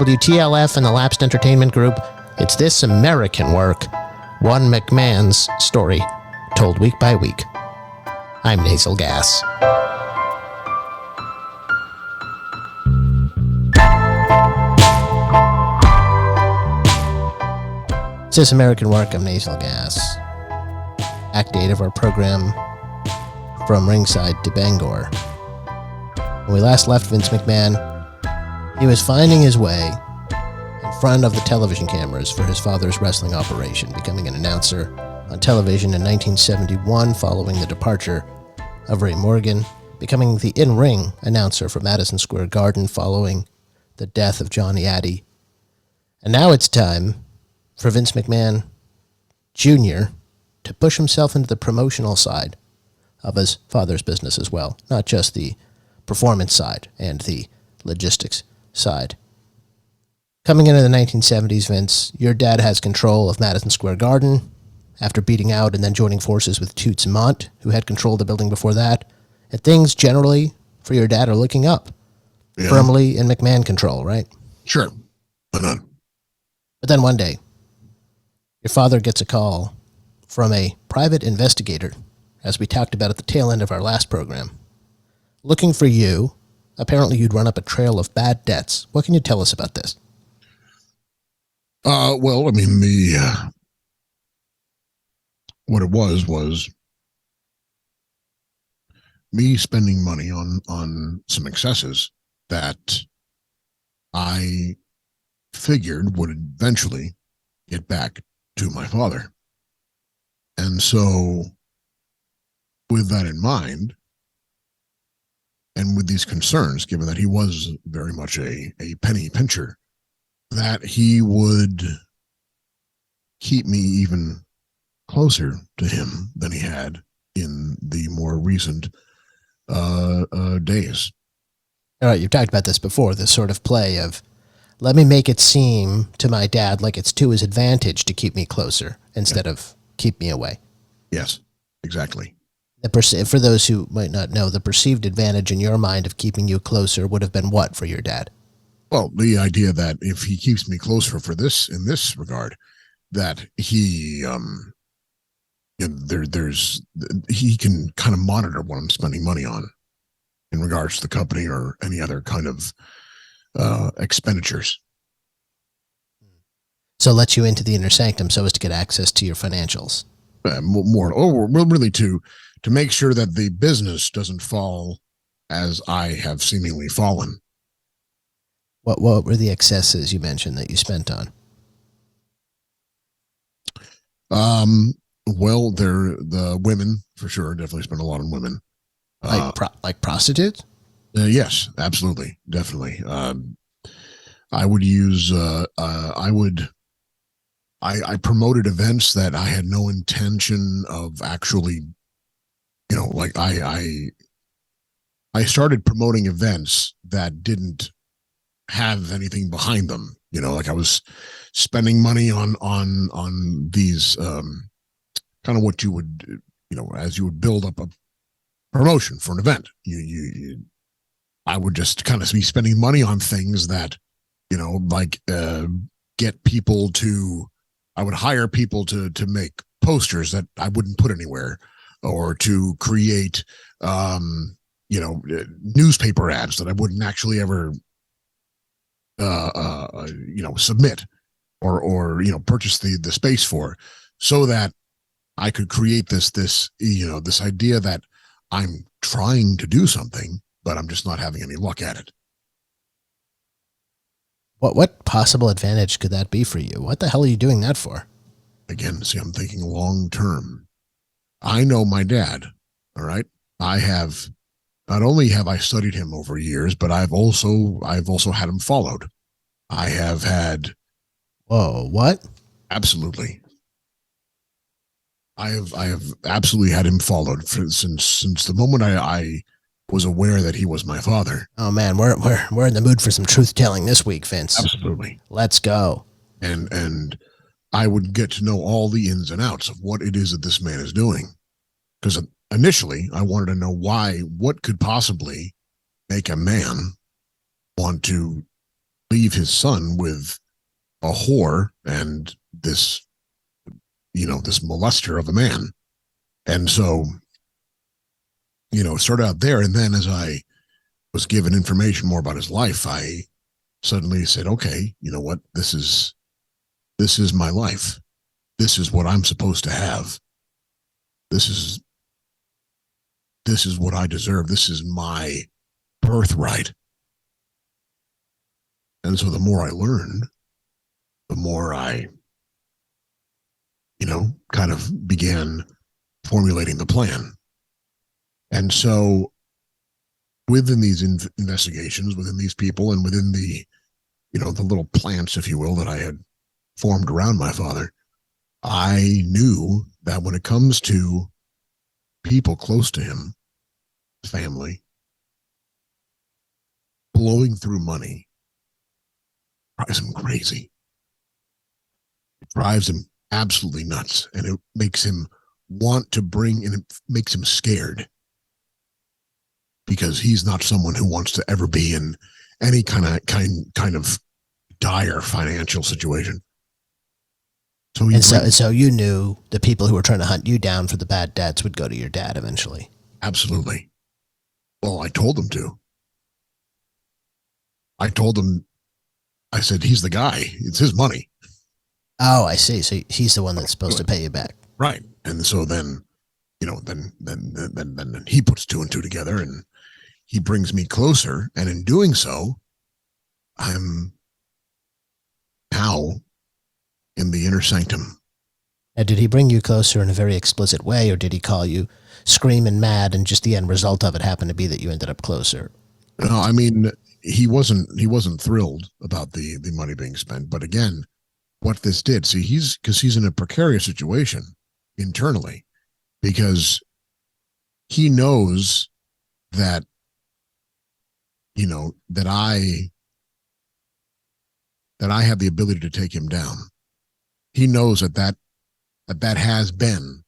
WTLF and the Lapsed Entertainment Group. It's This American Work, one McMahon's story, told week by week. I'm Nasal Gas. It's This American Work, I'm Nasal Gas. Act 8 of our program, From Ringside to Bangor. When we last left Vince McMahon, he was finding his way in front of the television cameras for his father's wrestling operation, becoming an announcer on television in 1971 following the departure of Ray Morgan, becoming the in-ring announcer for Madison Square Garden following the death of Johnny Addy. And now it's time for Vince McMahon Jr. to push himself into the promotional side of his father's business as well, not just the performance side and the logistics side. Coming into the 1970s, Vince, your dad has control of Madison Square Garden after beating out and then joining forces with Toots Mondt, who had control of the building before that. And things generally for your dad are looking up. Yeah. Firmly in McMahon control, right? Sure. Why not? But then one day, your father gets a call from a private investigator, as we talked about at the tail end of our last program, looking for you. Apparently, you'd run up a trail of bad debts. What can you tell us about this? Well, I mean, what it was me spending money on some excesses that I figured would eventually get back to my father. And so, with that in mind, and with these concerns, given that he was very much a penny pincher, that he would keep me even closer to him than he had in the more recent days. All right, you've talked about this before, this sort of play of, let me make it seem to my dad like it's to his advantage to keep me closer instead of keep me away. Yes, exactly. For those who might not know, the perceived advantage in your mind of keeping you closer would have been what for your dad? Well, the idea that if he keeps me closer in this regard, that he, he can kind of monitor what I'm spending money on in regards to the company or any other kind of expenditures. So lets you into the inner sanctum so as to get access to your financials. Really to make sure that the business doesn't fall as I have seemingly fallen. What were the excesses you mentioned that you spent on? Well, they're the women for sure. Definitely spent a lot on women. Like prostitutes? Yes, absolutely, definitely. I would use. I promoted events that I had no intention of actually. Like I started promoting events that didn't have anything behind them. Like I was spending money on these kind of what you would, as you would build up a promotion for an event. I would just kind of be spending money on things that, get people to. I would hire people to make posters that I wouldn't put anywhere. Or to create, newspaper ads that I wouldn't actually ever, submit or purchase the space for, so that I could create this idea that I'm trying to do something, but I'm just not having any luck at it. What possible advantage could that be for you? What the hell are you doing that for? Again, see, I'm thinking long term. I know my dad, all right? Not only have I studied him over years, but I've also had him followed. I have had. Whoa, what? Absolutely. I have absolutely had him followed since the moment I was aware that he was my father. Oh man, we're in the mood for some truth telling this week, Vince. Absolutely. Let's go. And I would get to know all the ins and outs of what it is that this man is doing. Because initially, I wanted to know what could possibly make a man want to leave his son with a whore and this, this molester of a man. And so, it started out there. And then as I was given information more about his life, I suddenly said, okay, you know what? This is my life. This is what I'm supposed to have. This is what I deserve. This is my birthright. And so the more I learned, the more I, kind of began formulating the plan. And so within these investigations, within these people, and within the, the little plants, if you will, that I had formed around my father, I knew that when it comes to people close to him, family, blowing through money drives him crazy. It drives him absolutely nuts, and it makes him want to bring, and it makes him scared, because he's not someone who wants to ever be in any kind of dire financial situation. So you knew the people who were trying to hunt you down for the bad debts would go to your dad eventually. Absolutely. Well, I told them to. I said, he's the guy. It's his money. Oh, I see. So he's the one that's supposed to pay you back. Right. And so then, then he puts two and two together, and he brings me closer. And in doing so, I'm now in the inner sanctum. Now, did he bring you closer in a very explicit way, or did he call you screaming mad, and just the end result of it happened to be that you ended up closer? No, I mean, he wasn't thrilled about the money being spent. But again, what this did, see, he's in a precarious situation internally, because he knows that, that I have the ability to take him down. He knows that has been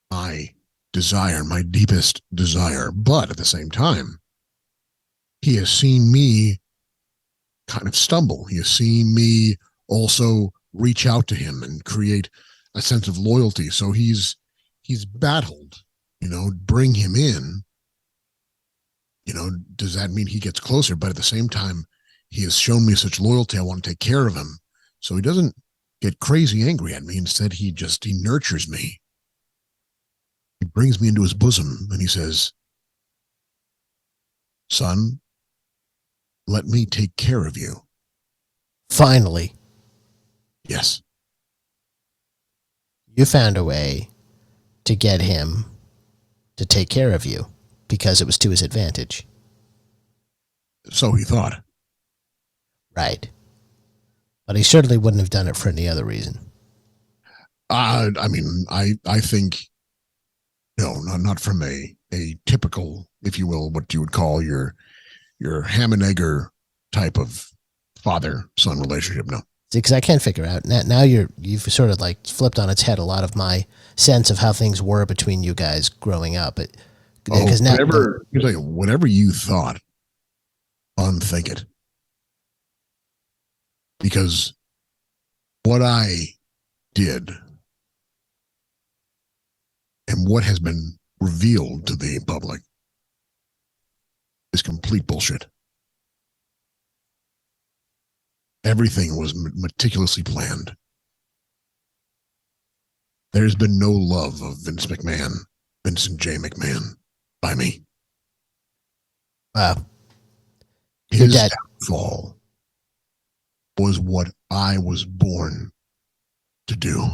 my desire, my deepest desire. But at the same time, he has seen me kind of stumble. He has seen me also reach out to him and create a sense of loyalty. So he's battled, bring him in. Does that mean he gets closer? But at the same time, he has shown me such loyalty. I want to take care of him. So he doesn't get crazy angry at me. Instead, he nurtures me. He brings me into his bosom and he says, son, let me take care of you. Finally. Yes. You found a way to get him to take care of you because it was to his advantage. So he thought. Right. But he certainly wouldn't have done it for any other reason. I mean, I think, not from a typical, if you will, what you would call your ham and egger type of father-son relationship. No. Because I can't figure out now you've sort of like flipped on its head a lot of my sense of how things were between you guys growing up. Because whatever you thought, unthink it. Because what I did and what has been revealed to the public is complete bullshit. Everything was meticulously planned. There's been no love of Vincent J. McMahon, by me. Wow. His downfall was what I was born to do.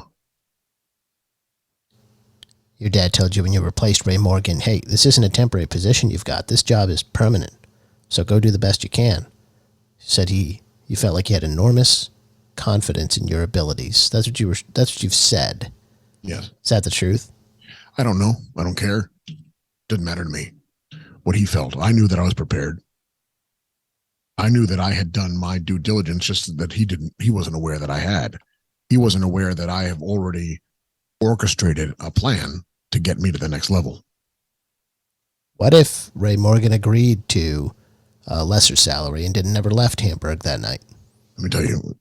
Your dad told you when you replaced Ray Morgan, hey, this isn't a temporary position you've got. This job is permanent. So go do the best you can. He said you felt like you had enormous confidence in your abilities. That's what you've said. Yes. Is that the truth? I don't know. I don't care. Didn't matter to me what he felt. I knew that I was prepared. I knew that I had done my due diligence, just that he wasn't aware that I had. He wasn't aware that I have already orchestrated a plan to get me to the next level. What if Ray Morgan agreed to a lesser salary and never left Hamburg that night. Let me tell you,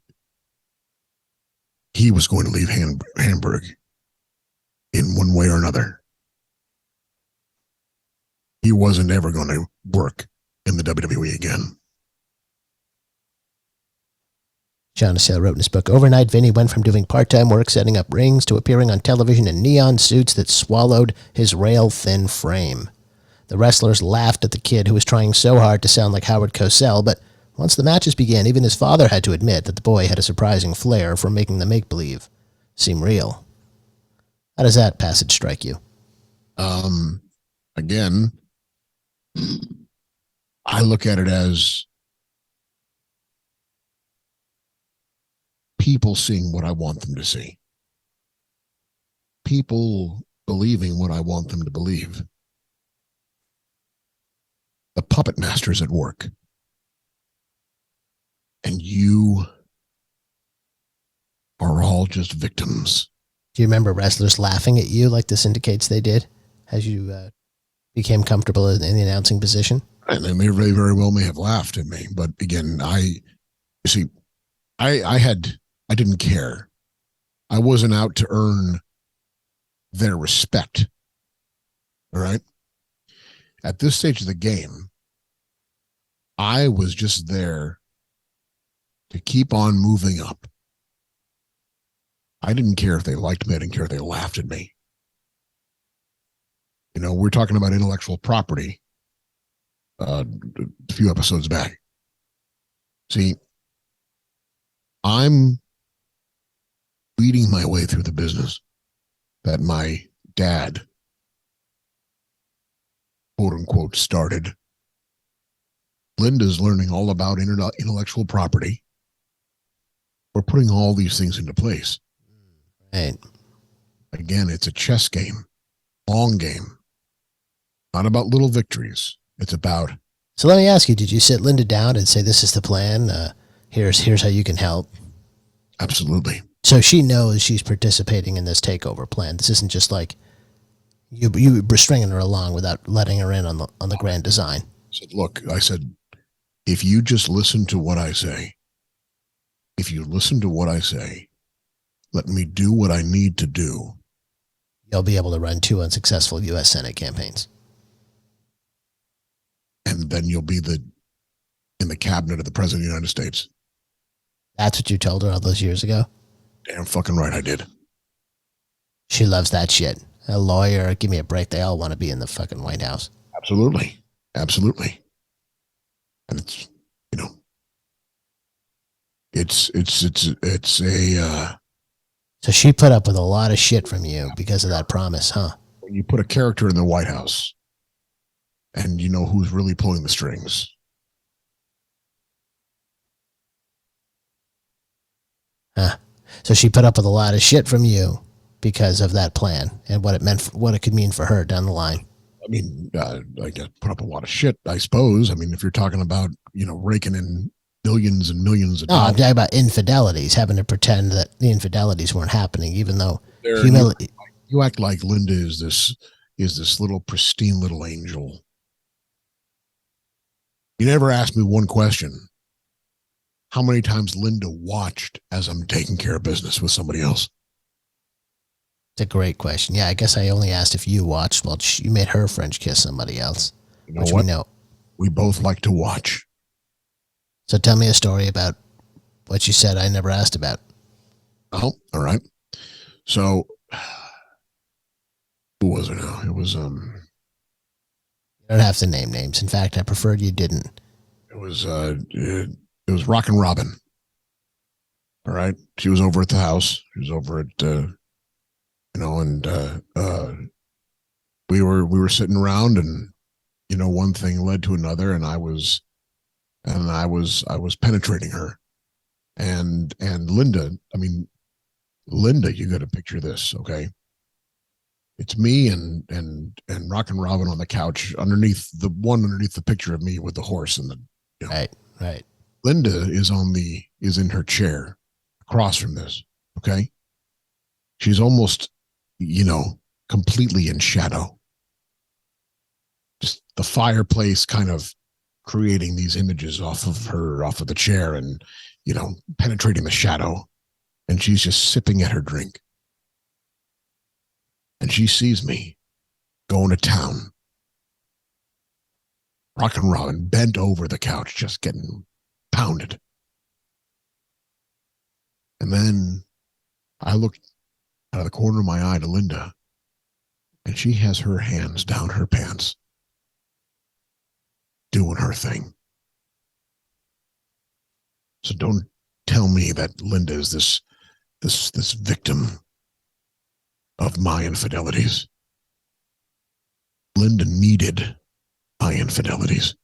he was going to leave Hamburg in one way or another. He wasn't ever going to work in the WWE again. John Assail wrote in his book, overnight, Vinny went from doing part-time work setting up rings to appearing on television in neon suits that swallowed his rail-thin frame. The wrestlers laughed at the kid who was trying so hard to sound like Howard Cosell, but once the matches began, even his father had to admit that the boy had a surprising flair for making the make-believe seem real. How does that passage strike you? Again, I look at it as people seeing what I want them to see. People believing what I want them to believe. The puppet master's at work. And you are all just victims. Do you remember wrestlers laughing at you like this indicates they did as you became comfortable in the announcing position? And they may very well may have laughed at me. But again, I didn't care. I wasn't out to earn their respect. All right. At this stage of the game, I was just there to keep on moving up. I didn't care if they liked me. I didn't care if they laughed at me. You know, we're talking about intellectual property a few episodes back. See, I'm leading my way through the business that my dad, quote unquote, started. Linda's learning all about intellectual property. We're putting all these things into place. Right. Again, it's a chess game, long game. Not about little victories. It's about. So let me ask you, did you sit Linda down and say, this is the plan? Here's how you can help? Absolutely. So she knows she's participating in this takeover plan. This isn't just like you were stringing her along without letting her in on the grand design. I said, if you just listen to what I say, let me do what I need to do, you'll be able to run 2 unsuccessful U.S. Senate campaigns. And then you'll be in the cabinet of the President of the United States. That's what you told her all those years ago? Damn fucking right I did. She loves that shit. A lawyer, give me a break. They all want to be in the fucking White House. Absolutely. Absolutely. And it's, you know, it's a... So she put up with a lot of shit from you because of that promise, huh? When you put a character in the White House and you know who's really pulling the strings. Huh. So she put up with a lot of shit from you because of that plan and what it meant, what it could mean for her down the line. I mean, I guess put up a lot of shit, I suppose. I mean, if you're talking about, you know, raking in billions and millions of dollars. I'm talking about infidelities, having to pretend that the infidelities weren't happening, even though humility. You act like Linda is this little pristine little angel. You never asked me one question. How many times Linda watched as I'm taking care of business with somebody else? It's a great question. Yeah, I guess I only asked if you watched while you made her French kiss somebody else. You know what? We know. We both like to watch. So tell me a story about what you said I never asked about. Oh, all right. So who was it now? It was You don't have to name names. In fact, I preferred you didn't. It was Rockin' Robin. All right. She was over at the house. She was over at we were sitting around, and you know, one thing led to another, and I was penetrating her. And Linda, you got to picture this, okay? It's me and Rockin' Robin on the couch underneath the picture of me with the horse and the, you know. Right. Linda is in her chair across from this, okay? She's almost, you know, completely in shadow. Just the fireplace kind of creating these images off of the chair and, penetrating the shadow. And she's just sipping at her drink. And she sees me going to town, rock and rollin', bent over the couch, just getting pounded. And then I look out of the corner of my eye to Linda, and she has her hands down her pants, doing her thing. So don't tell me that Linda is this victim of my infidelities. Linda needed my infidelities.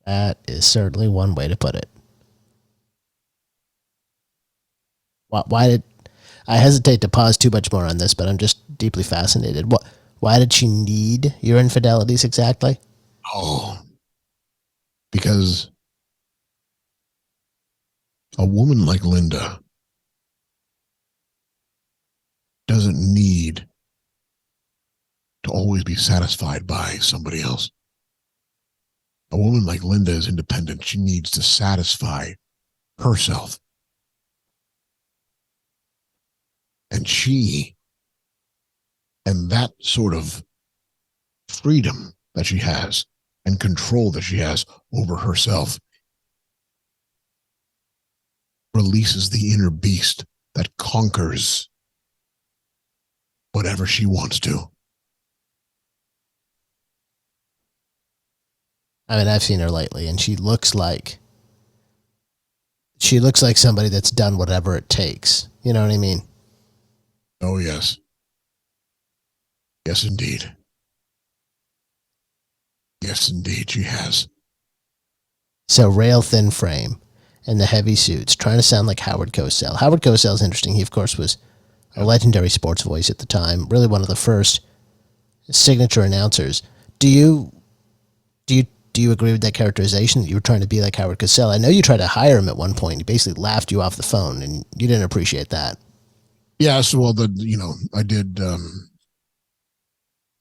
That is certainly one way to put it. Why did I hesitate to pause too much more on this, but I'm just deeply fascinated. Why did she need your infidelities exactly? Oh, because a woman like Linda doesn't need to always be satisfied by somebody else. A woman like Linda is independent. She needs to satisfy herself. And that sort of freedom that she has and control that she has over herself releases the inner beast that conquers whatever she wants to. I mean, I've seen her lately, and she looks like somebody that's done whatever it takes. You know what I mean? Oh, yes. Yes, indeed. Yes, indeed, she has. So rail thin frame and the heavy suits, trying to sound like Howard Cosell. Howard Cosell is interesting. He, of course, was a legendary sports voice at the time, really one of the first signature announcers. Do you agree with that characterization that you were trying to be like Howard Cosell? I know you tried to hire him at one point. He basically laughed you off the phone, and you didn't appreciate that. Yes, well, I did.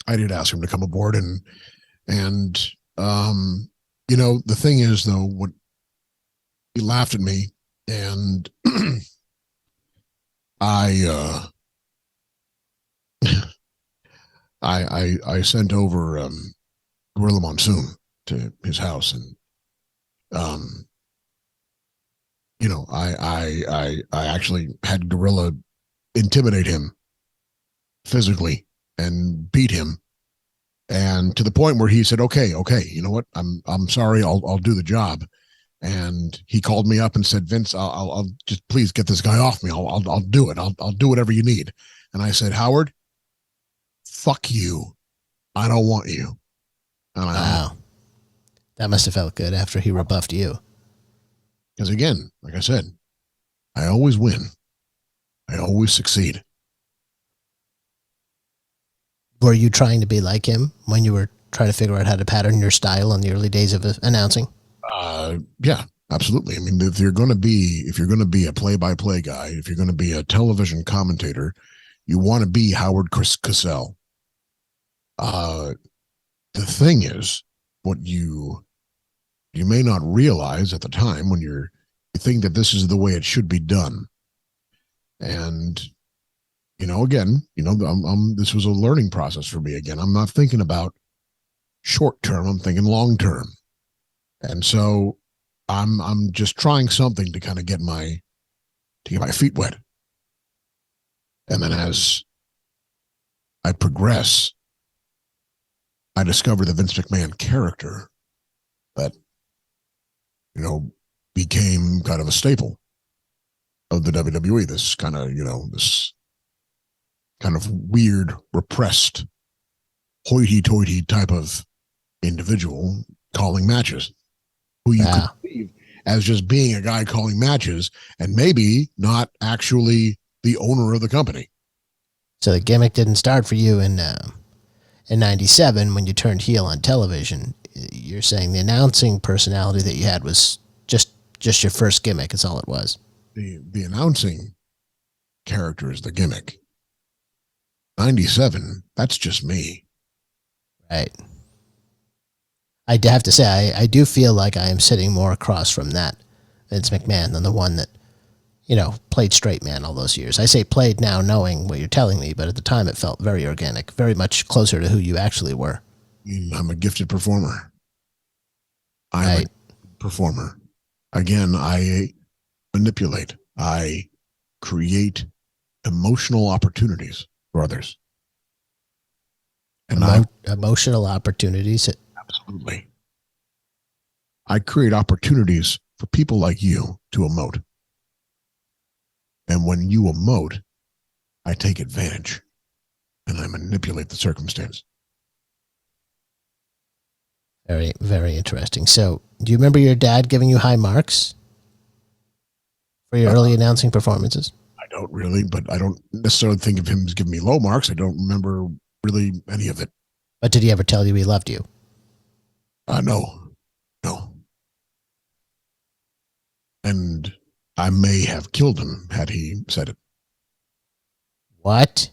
I did ask him to come aboard, and the thing is, though, what he laughed at me, and I I sent over Gorilla Monsoon to his house, and I actually had Gorilla intimidate him physically and beat him, and to the point where he said, okay, you know what, I'm sorry, I'll do the job. And he called me up and said, Vince, I'll just please get this guy off me. I'll do it. I'll do whatever you need. And I said, Howard, fuck you. I don't want you. And wow. That must have felt good after he rebuffed you. Because again, like I said, I always win. I always succeed. Were you trying to be like him when you were trying to figure out how to pattern your style in the early days of announcing? Yeah, absolutely. I mean, if you're going to be a play-by-play guy, if you're going to be a television commentator, you want to be Howard Cosell. The thing is, what you may not realize at the time when you think that this is the way it should be done. And, again, this was a learning process for me. Again, I'm not thinking about short term. I'm thinking long term. And so I'm just trying something to kind of get my feet wet. And then as I progress, I discover the Vince McMahon character that, became kind of a staple of the WWE. This kind of weird, repressed, hoity-toity type of individual calling matches, who you could believe as just being a guy calling matches and maybe not actually the owner of the company. So the gimmick didn't start for you in '97 when you turned heel on television. You're saying the announcing personality that you had was just your first gimmick. Is all it was. The announcing character is the gimmick. 97, that's just me. Right. I have to say, I do feel like I am sitting more across from that Vince McMahon than the one that, played straight man all those years. I say played now knowing what you're telling me, but at the time it felt very organic, very much closer to who you actually were. I'm a gifted performer. I'm Right. a performer. Again, I manipulate. I create emotional opportunities for others. And Emotional opportunities. Absolutely. I create opportunities for people like you to emote. And when you emote, I take advantage and I manipulate the circumstance. Very, very interesting. So, do you remember your dad giving you high marks for your early announcing performances? I don't really, but I don't necessarily think of him as giving me low marks. I don't remember really any of it. But did he ever tell you he loved you? No. And I may have killed him had he said it. What?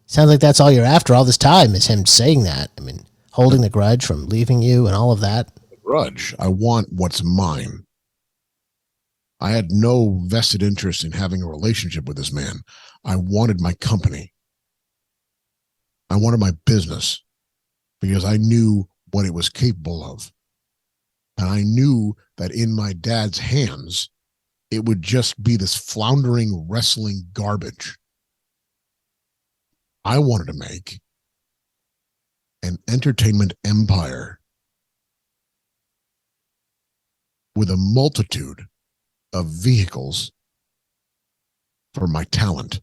Sounds like that's all you're after all this time is him saying that. I mean, holding the grudge from leaving you and all of that. Grudge. I want what's mine. I had no vested interest in having a relationship with this man. I wanted my company. I wanted my business because I knew what it was capable of. And I knew that in my dad's hands, it would just be this floundering wrestling garbage. I wanted to make an entertainment empire with a multitude of vehicles for my talent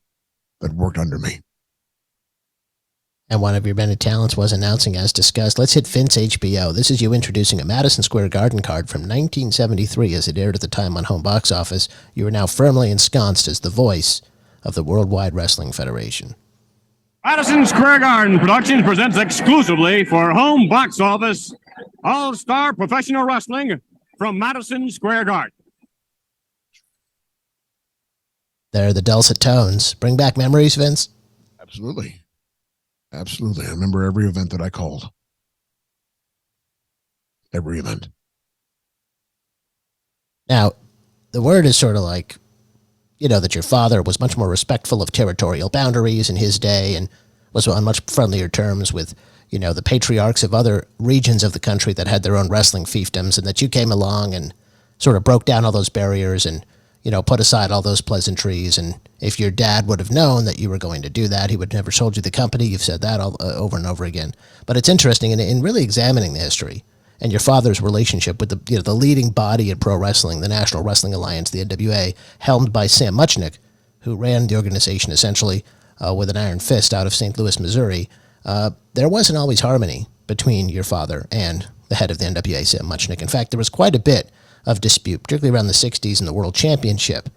that worked under me. And one of your many talents was announcing, as discussed. Let's hit Vince HBO. This is you introducing a Madison Square Garden card from 1973 as it aired at the time on home box office. You are now firmly ensconced as the voice of the Worldwide Wrestling Federation. Madison Square Garden Productions presents exclusively for home box office All-Star Professional Wrestling from Madison Square Garden. There are the dulcet tones. Bring back memories, Vince? Absolutely. Absolutely. I remember every event that I called. Every event. Now, the word is sort of like, that your father was much more respectful of territorial boundaries in his day and was on much friendlier terms with, the patriarchs of other regions of the country that had their own wrestling fiefdoms, and that you came along and sort of broke down all those barriers and, put aside all those pleasantries. And if your dad would have known that you were going to do that, he would never sold you the company. You've said that over and over again. But it's interesting in really examining the history and your father's relationship with the leading body in pro wrestling, the National Wrestling Alliance, the NWA, helmed by Sam Muchnick, who ran the organization essentially with an iron fist out of St. Louis, Missouri. There wasn't always harmony between your father and the head of the NWA, Sam Muchnick. In fact, there was quite a bit of dispute, particularly around the 60s in the World Championship.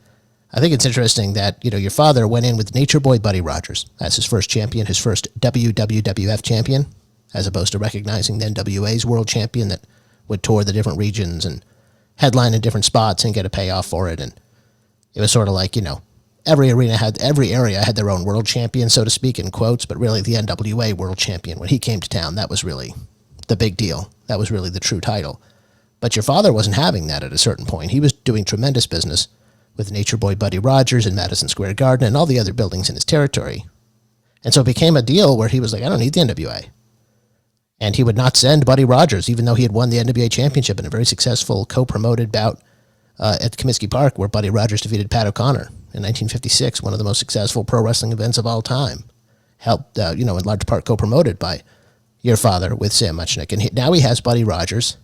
I think it's interesting that, your father went in with Nature Boy Buddy Rogers as his first champion, his first WWF champion, as opposed to recognizing the NWA's world champion that would tour the different regions and headline in different spots and get a payoff for it. And it was sort of like, every area had their own world champion, so to speak, in quotes, but really the NWA world champion, when he came to town, that was really the big deal. That was really the true title. But your father wasn't having that at a certain point. He was doing tremendous business with Nature Boy Buddy Rogers in Madison Square Garden and all the other buildings in his territory. And so it became a deal where he was like, I don't need the NWA. And he would not send Buddy Rogers, even though he had won the NWA championship in a very successful co-promoted bout at Comiskey Park, where Buddy Rogers defeated Pat O'Connor in 1956, one of the most successful pro wrestling events of all time. Helped, in large part co-promoted by your father with Sam Muchnick. And now he has Buddy Rogers.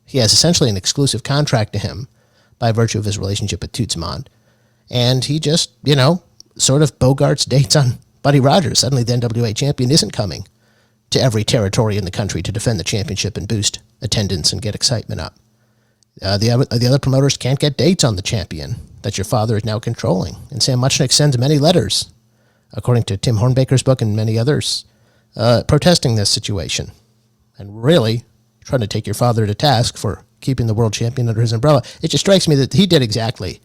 He has essentially an exclusive contract to him by virtue of his relationship with Toots Mond. And he just, sort of bogarts dates on Buddy Rogers. Suddenly the NWA champion isn't coming to every territory in the country to defend the championship and boost attendance and get excitement up. The other promoters can't get dates on the champion that your father is now controlling. And Sam Muchnick sends many letters, according to Tim Hornbaker's book and many others, protesting this situation and really trying to take your father to task for keeping the world champion under his umbrella. It just strikes me that he did exactly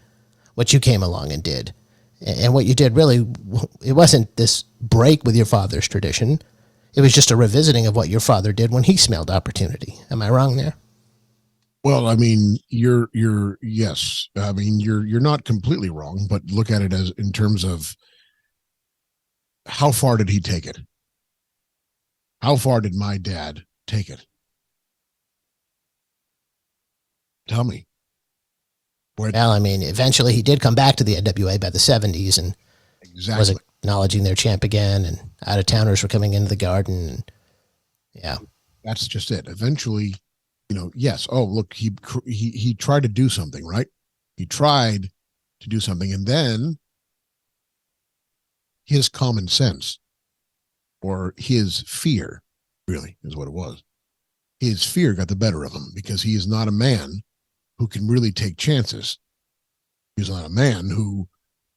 what you came along and did. And what you did really, it wasn't this break with your father's tradition. It was just a revisiting of what your father did when he smelled opportunity. Am I wrong there? Well, I mean, yes. I mean, you're not completely wrong, but look at it as in terms of how far did he take it? How far did my dad take it? Tell me. Well, I mean, eventually he did come back to the NWA by the 70s and was acknowledging their champ again, and out-of-towners were coming into the Garden. And, yeah. That's just it. Eventually, yes. Oh, look, he tried to do something, right? He tried to do something, and then his common sense, or his fear, really is what it was. His fear got the better of him because he is not a man who can really take chances. He's not a man who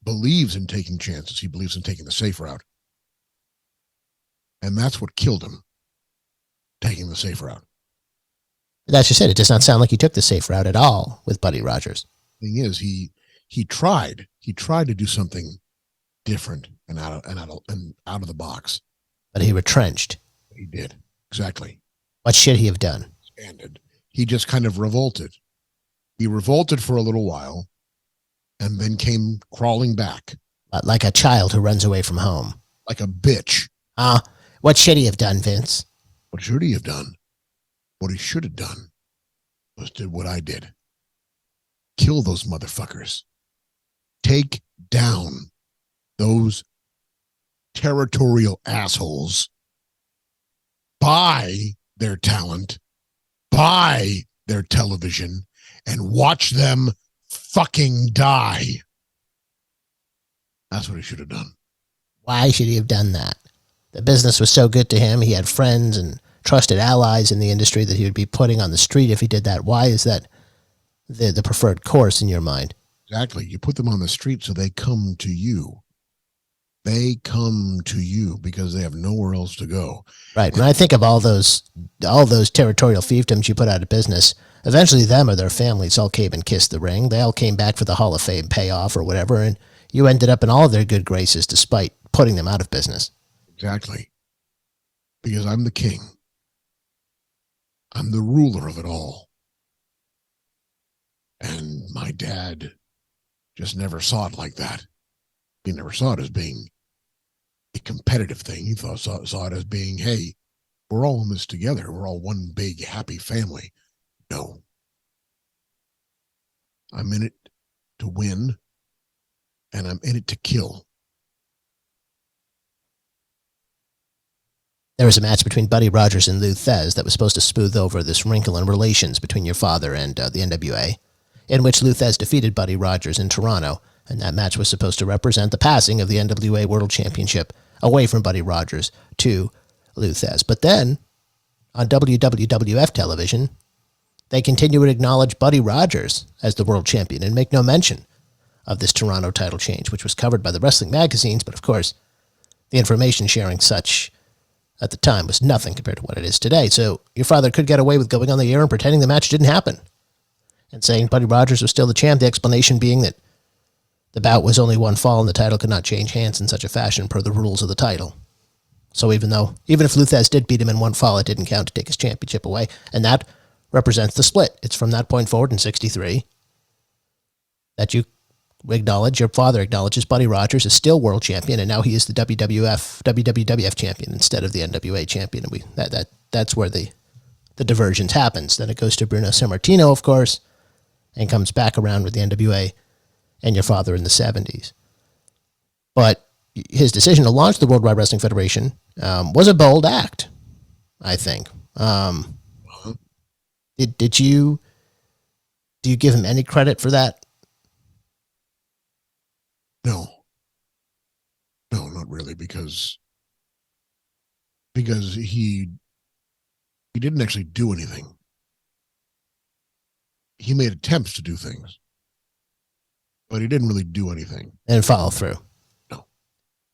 believes in taking chances. He believes in taking the safe route. And that's what killed him, taking the safe route. That's just it. It does not sound like he took the safe route at all with Buddy Rogers. The thing is, he tried to do something different and out of the box. But he retrenched. He did. Exactly. What should he have done? Expanded. He just kind of revolted. He revolted for a little while and then came crawling back. Like a child who runs away from home. Like a bitch. What should he have done, Vince? What should he have done? What he should have done was did what I did. Kill those motherfuckers. Take down those territorial assholes. Buy their talent. Buy their television. And watch them fucking die. That's what he should have done. Why should he have done that? The business was so good to him. He had friends and trusted allies in the industry that he would be putting on the street if he did that. Why is that the preferred course in your mind? Exactly. You put them on the street so they come to you. They come to you because they have nowhere else to go. Right. When I think of all those territorial fiefdoms you put out of business, eventually them or their families all came and kissed the ring. They all came back for the Hall of Fame payoff or whatever, and you ended up in all of their good graces despite putting them out of business. Exactly. Because I'm the king. I'm the ruler of it all. And my dad just never saw it like that. He never saw it as being a competitive thing. He saw it as being, hey, we're all in this together. We're all one big happy family. No. I'm in it to win, and I'm in it to kill. There was a match between Buddy Rogers and Lou Thez that was supposed to smooth over this wrinkle in relations between your father and the NWA, in which Lou Thez defeated Buddy Rogers in Toronto, and that match was supposed to represent the passing of the NWA World Championship away from Buddy Rogers to Lou Thez. But then, on WWF television, they continue to acknowledge Buddy Rogers as the world champion and make no mention of this Toronto title change, which was covered by the wrestling magazines, but of course, the information sharing such at the time was nothing compared to what it is today. So your father could get away with going on the air and pretending the match didn't happen and saying Buddy Rogers was still the champ, the explanation being that the bout was only one fall and the title could not change hands in such a fashion per the rules of the title. So even if Lou Thez did beat him in one fall, it didn't count to take his championship away. And that represents the split. It's from that point forward in 1963 that you acknowledge, your father acknowledges Buddy Rogers is still world champion, and now he is the WWF champion instead of the NWA champion. And that's where the divergence happens. Then it goes to Bruno Sammartino, of course, and comes back around with the NWA and your father in the 1970s. But his decision to launch the Worldwide Wrestling Federation was a bold act, I think. Do you give him any credit for that? No, not really, because he didn't actually do anything. He made attempts to do things, but he didn't really do anything. And follow through. No.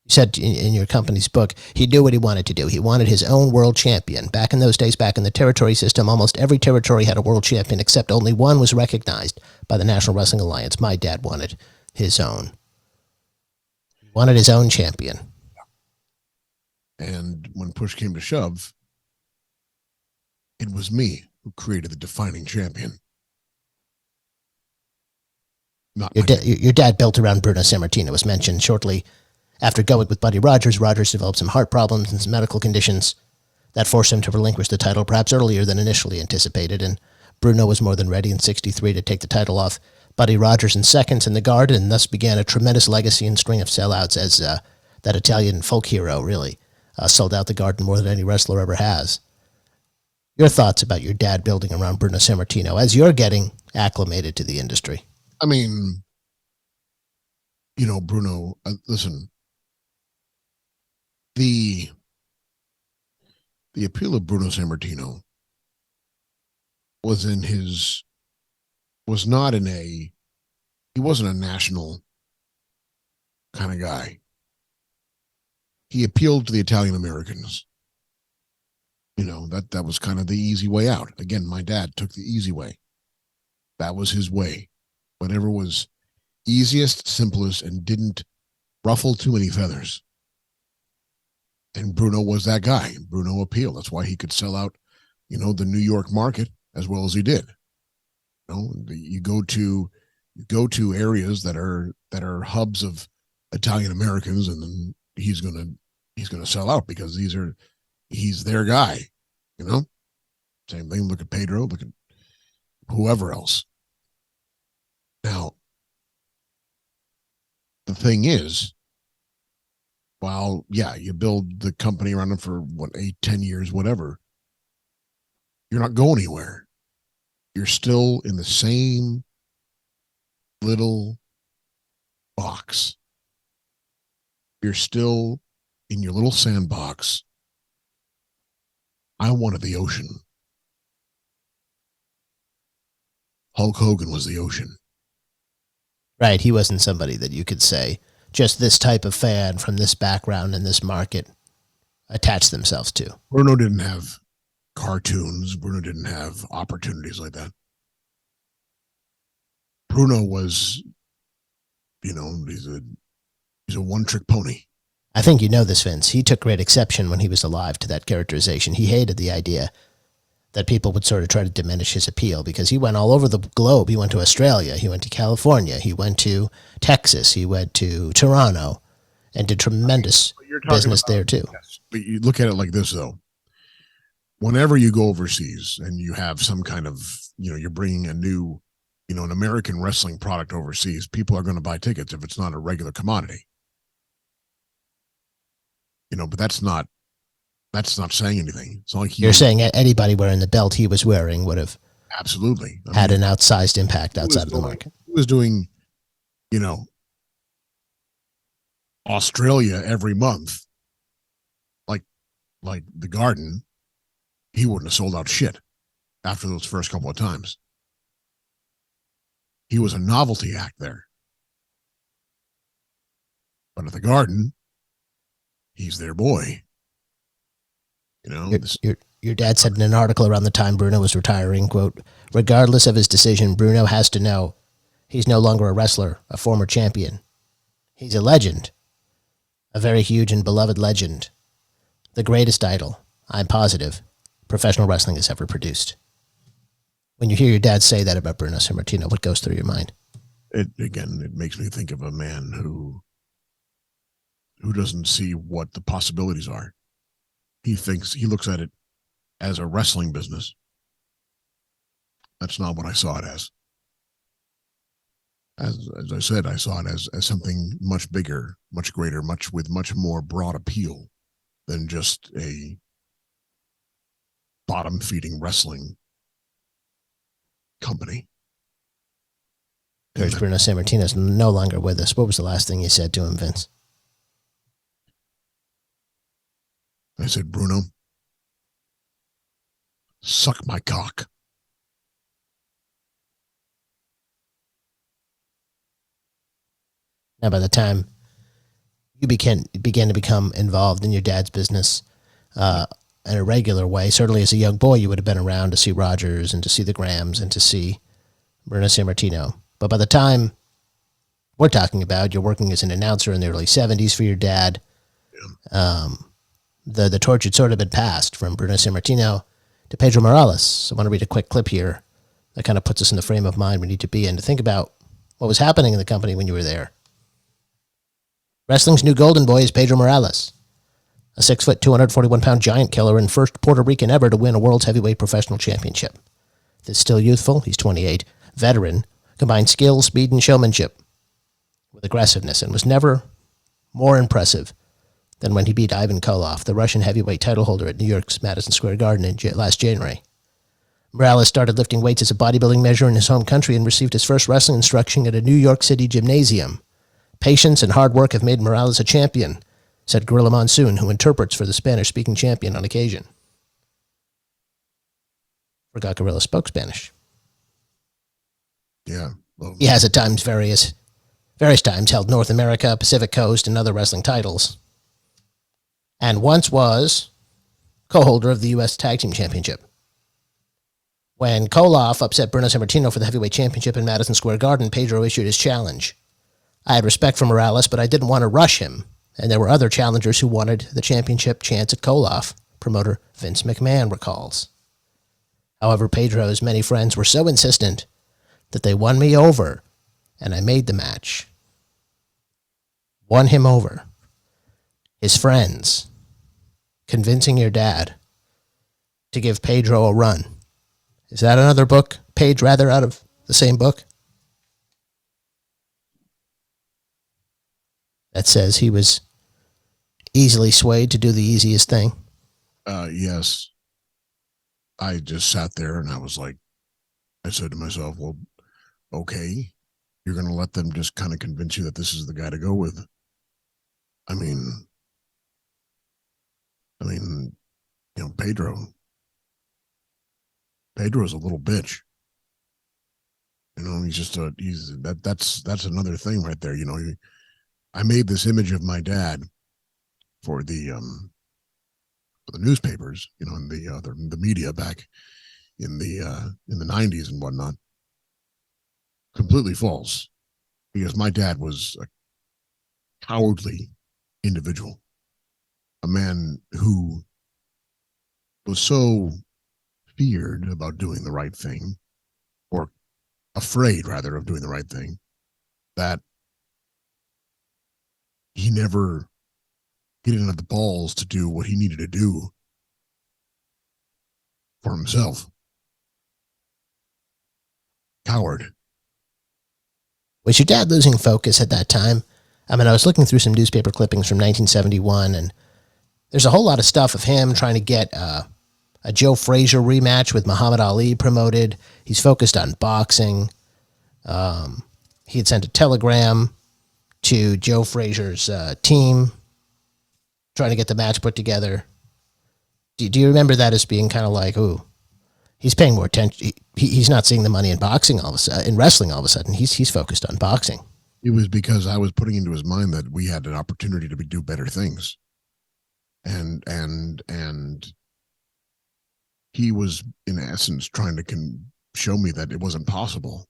You said in your company's book, he knew what he wanted to do. He wanted his own world champion. Back in those days, back in the territory system, almost every territory had a world champion, except only one was recognized by the National Wrestling Alliance. My dad wanted his own. Wanted his own champion. And when push came to shove, it was me who created the defining champion. Not Your dad built around Bruno Sammartino was mentioned shortly after going with Buddy Rogers. Rogers developed some heart problems and some medical conditions that forced him to relinquish the title perhaps earlier than initially anticipated, and Bruno was more than ready in '63 to take the title off Buddy Rogers in seconds in the Garden, and thus began a tremendous legacy and string of sellouts as that Italian folk hero really sold out the Garden more than any wrestler ever has. Your thoughts about your dad building around Bruno Sammartino as you're getting acclimated to the industry? I mean, Bruno, listen, the appeal of Bruno Sammartino he wasn't a national kind of guy. He appealed to the Italian Americans. That was kind of the easy way out. Again, my dad took the easy way. That was his way. Whatever was easiest, simplest, and didn't ruffle too many feathers. And Bruno was that guy. Bruno appealed. That's why he could sell out, the New York market as well as he did. You go to areas that are hubs of Italian Americans, and then he's gonna sell out because he's their guy. Same thing. Look at Pedro. Look at whoever else. Now, the thing is, while, you build the company around them for 8, 10 years, whatever, you're not going anywhere. You're still in the same little box. You're still in your little sandbox. I wanted the ocean. Hulk Hogan was the ocean. Right. He wasn't somebody that you could say, just this type of fan from this background in this market attach themselves to. Bruno didn't have cartoons. Bruno didn't have opportunities like that. Bruno was, he's a one-trick pony. I think you know this, Vince. He took great exception when he was alive to that characterization. He hated the idea that people would sort of try to diminish his appeal because he went all over the globe. He went to Australia. He went to California. He went to Texas. He went to Toronto and did tremendous business there too. Yes. But you look at it like this, though. Whenever you go overseas and you have some kind of, you're bringing a new, an American wrestling product overseas, people are going to buy tickets if it's not a regular commodity. But that's not saying anything. It's not like you're saying anybody wearing the belt he was wearing would have absolutely had an outsized impact outside of the market. He was doing, Australia every month, like the Garden. He wouldn't have sold out shit after those first couple of times. He was a novelty act there. But at the Garden, he's their boy. Your dad said in an article around the time Bruno was retiring, quote, regardless of his decision, Bruno has to know he's no longer a wrestler, a former champion. He's a legend, a very huge and beloved legend, the greatest idol, I'm positive, professional wrestling has ever produced. When you hear your dad say that about Bruno Sammartino, what goes through your mind? It makes me think of a man who doesn't see what the possibilities are. He looks at it as a wrestling business. That's not what I saw it as. As I said, I saw it as something much bigger, much greater, with much more broad appeal than just a bottom-feeding wrestling company. Coach Bruno Sammartino's no longer with us. What was the last thing you said to him, Vince? I said, Bruno, suck my cock. Now, by the time you began to become involved in your dad's business in a regular way, certainly as a young boy, you would have been around to see Rogers and to see the Grahams and to see Bruno Sammartino. But by the time we're talking about. You're working as an announcer in the early 70s for your dad. Yeah. The torch had sort of been passed from Bruno Sammartino to Pedro Morales. So I want to read a quick clip here that kind of puts us in the frame of mind we need to be in to think about what was happening in the company when you were there. Wrestling's new golden boy is Pedro Morales, a 6-foot, 241-pound giant killer and first Puerto Rican ever to win a World's Heavyweight Professional Championship. This still youthful, he's 28, veteran, combined skill, speed, and showmanship with aggressiveness and was never more impressive than when he beat Ivan Koloff, the Russian heavyweight title holder at New York's Madison Square Garden last January. Morales started lifting weights as a bodybuilding measure in his home country and received his first wrestling instruction at a New York City gymnasium. Patience and hard work have made Morales a champion, said Gorilla Monsoon, who interprets for the Spanish-speaking champion on occasion. Forgot Gorilla spoke Spanish. Yeah. Well, He has at times various times held North America, Pacific Coast, and other wrestling titles. And once was co-holder of the U.S. Tag Team Championship. When Koloff upset Bruno Sammartino for the heavyweight championship in Madison Square Garden, Pedro issued his challenge. I had respect for Morales, but I didn't want to rush him, and there were other challengers who wanted the championship chance at Koloff, promoter Vince McMahon recalls. However, Pedro's many friends were so insistent that they won me over, and I made the match. Won him over. His friends convincing your dad to give Pedro a run. Is that another book? Page, rather, out of the same book? That says he was easily swayed to do the easiest thing. Yes. I just sat there and I said to myself, well, okay, you're going to let them just kind of convince you that this is the guy to go with. I mean, Pedro's a little bitch. That's another thing right there. I made this image of my dad for the newspapers, in the media back in the 90s and whatnot. Completely false, because my dad was a cowardly individual, a man who was so feared about doing the right thing, or afraid rather of doing the right thing, that he didn't have the balls to do what he needed to do for himself. Coward. Was your dad losing focus at that time? I mean, I was looking through some newspaper clippings from 1971, and there's a whole lot of stuff of him trying to get a Joe Frazier rematch with Muhammad Ali promoted. He's focused on boxing. He had sent a telegram to Joe Frazier's team trying to get the match put together. Do you remember that as being kind of like, ooh, he's paying more attention. He's not seeing the money in boxing all of a sudden, in wrestling all of a sudden. He's focused on boxing. It was because I was putting into his mind that we had an opportunity to do better things. And he was, in essence, trying to show me that it wasn't possible.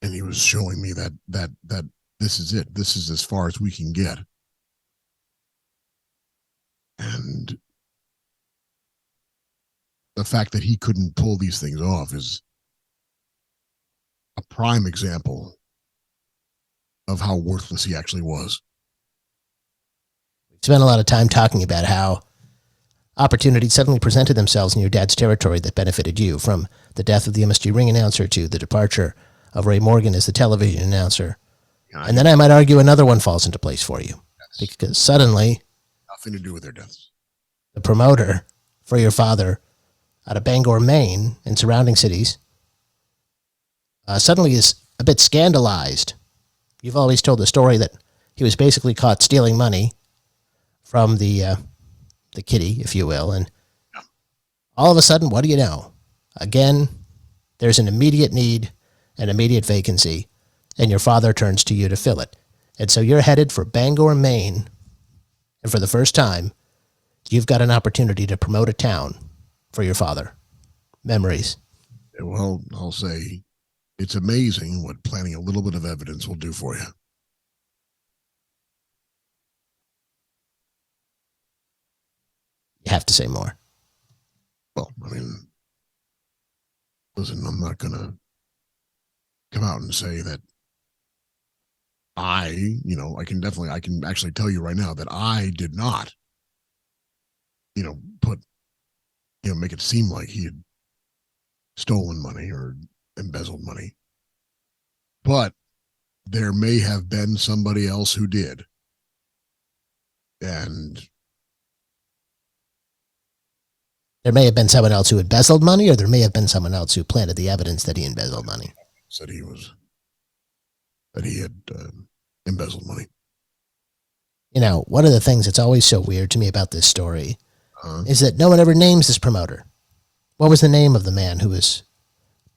And he was showing me that this is it. This is as far as we can get. And the fact that he couldn't pull these things off is a prime example of how worthless he actually was. We spent a lot of time talking about how opportunities suddenly presented themselves in your dad's territory that benefited you, from the death of the MSG ring announcer to the departure of Ray Morgan as the television announcer. And then I might argue another one falls into place for you. Yes. Because suddenly, nothing to do with their deaths. The promoter for your father out of Bangor, Maine, and surrounding cities, suddenly is a bit scandalized. You've always told the story that he was basically caught stealing money from the kitty, if you will, and all of a sudden, what do you know? Again, there's an immediate need, an immediate vacancy, and your father turns to you to fill it. And so you're headed for Bangor, Maine, and for the first time, you've got an opportunity to promote a town for your father. Memories. Well, I'll say It's amazing what planting a little bit of evidence will do for you. You have to say more. Well, I mean, listen, I'm not going to come out and say that I can actually tell you right now that I did not, make it seem like he had stolen money or embezzled money. But there may have been somebody else who did. And there may have been someone else who embezzled money, or there may have been someone else who planted the evidence that he embezzled money. Said he had embezzled money. One of the things that's always so weird to me about this story is that no one ever names this promoter. What was the name of the man who was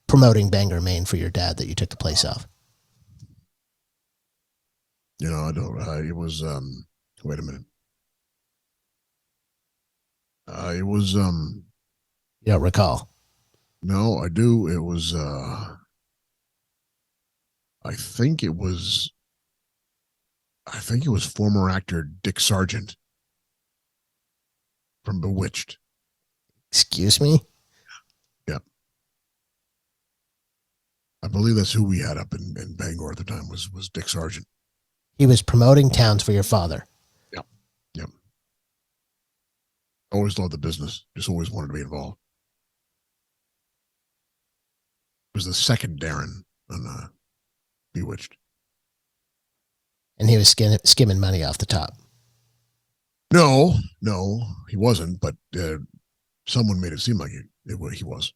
promoting Bangor, Maine for your dad that you took the place off? I don't. It was. Wait a minute. It was. You don't recall? No, I do. It was. I think it was former actor Dick Sargent from Bewitched. Excuse me? Yeah. I believe that's who we had up in Bangor at the time was Dick Sargent. He was promoting towns for your father. Yep. Yep. Always loved the business. Just always wanted to be involved. It was the second Darren on Bewitched. And he was skimming money off the top. No, he wasn't. But someone made it seem like he was.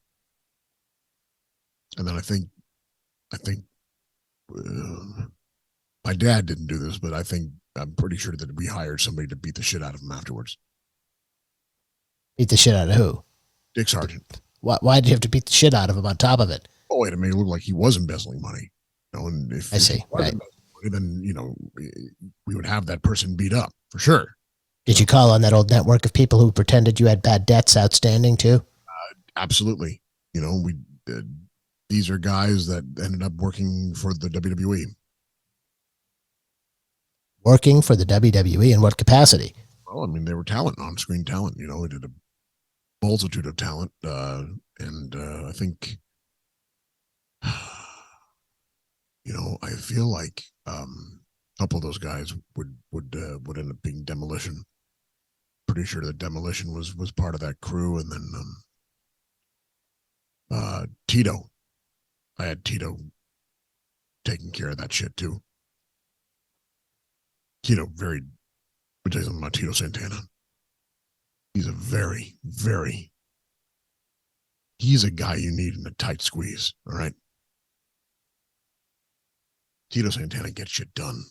And then I think my dad didn't do this, but I'm pretty sure that we hired somebody to beat the shit out of him afterwards. Beat the shit out of who? Dick Sargent. Why did you have to beat the shit out of him on top of it? Oh, it made it look like he was embezzling money. And if I see. Right. Then we would have that person beat up for sure. Did you call on that old network of people who pretended you had bad debts outstanding too? Absolutely. These are guys that ended up working for the WWE. Working for the WWE in what capacity? Well, I mean, they were talent, on-screen talent. We did a multitude of talent, and I think, I feel like a couple of those guys would end up being Demolition. Pretty sure that Demolition was part of that crew, and then Tito. I had Tito taking care of that shit too. Tito, let me tell you something about Tito Santana. He's a he's a guy you need in a tight squeeze. All right. Tito Santana gets shit done.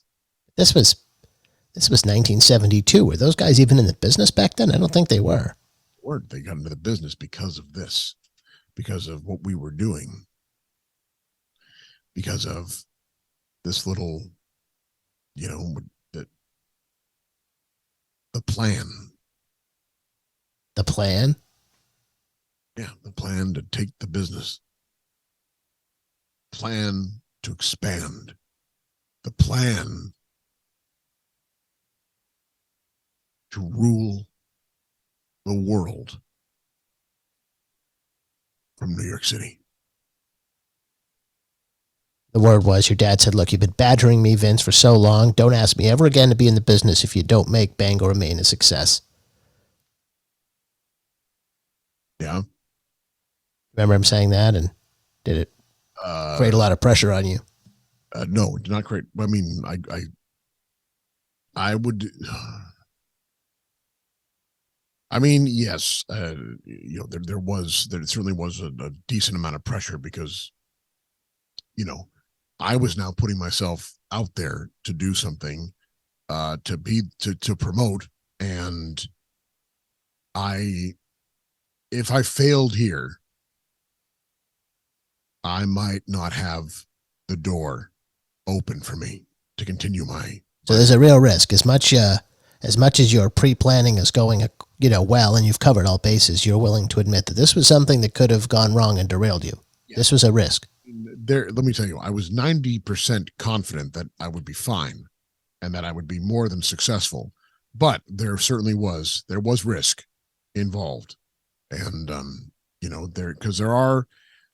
This was 1972. Were those guys even in the business back then? I don't think they were. They got into the business because of this, because of what we were doing, because of this little, the plan. The plan? Yeah, the plan to take the business. Plan to expand. The plan to rule the world from New York City. The word was your dad said, look, you've been badgering me, Vince, for so long. Don't ask me ever again to be in the business if you don't make Bangor, Maine a success. Yeah. Remember him saying that, and did it create a lot of pressure on you? No, it did not create. I mean, I would. I mean, yes, there certainly was a decent amount of pressure because, I was now putting myself out there to do something, to promote, and if I failed here, I might not have the door open for me to continue my. So there's a real risk. As much as your pre-planning is going, well, and you've covered all bases, you're willing to admit that this was something that could have gone wrong and derailed you. Yeah. This was a risk. There, let me tell you, I was 90% confident that I would be fine and that I would be more than successful. But there was risk involved. And,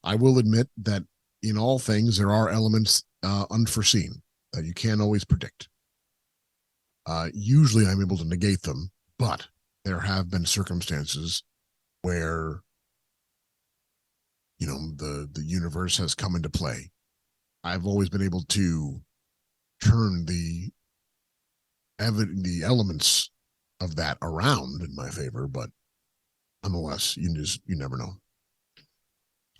I will admit that in all things, there are elements unforeseen that you can't always predict. Usually I'm able to negate them, but there have been circumstances where, the universe has come into play. I've always been able to turn the elements of that around in my favor, but nonetheless, you never know.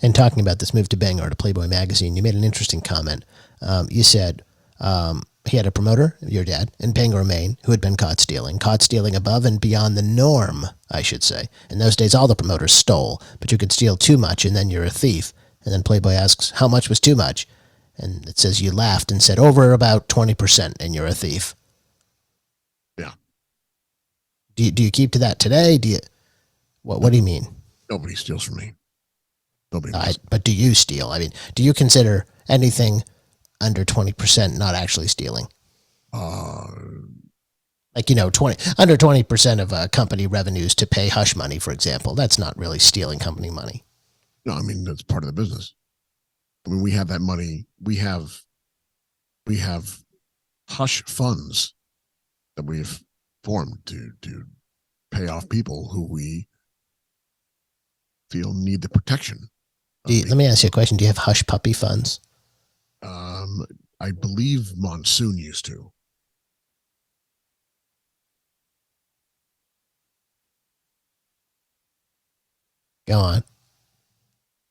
And talking about this move to Bangor to Playboy magazine, you made an interesting comment. You said he had a promoter, your dad, in Bangor, Maine, who had been caught stealing above and beyond the norm, I should say. In those days, all the promoters stole, but you could steal too much and then you're a thief. And then Playboy asks, how much was too much? And it says you laughed and said, over about 20% and you're a thief. Yeah. Do you keep to that today? What do you mean? Nobody steals from me. Nobody. But do you steal? I mean, do you consider anything under 20% not actually stealing? Like, under 20% of company revenues to pay hush money, for example, that's not really stealing company money. No, I mean, that's part of the business. I mean, we have that money. We have hush funds that we've formed to pay off people who we feel need the protection. Let me ask you a question. Do you have hush puppy funds? I believe Monsoon used to. Go on.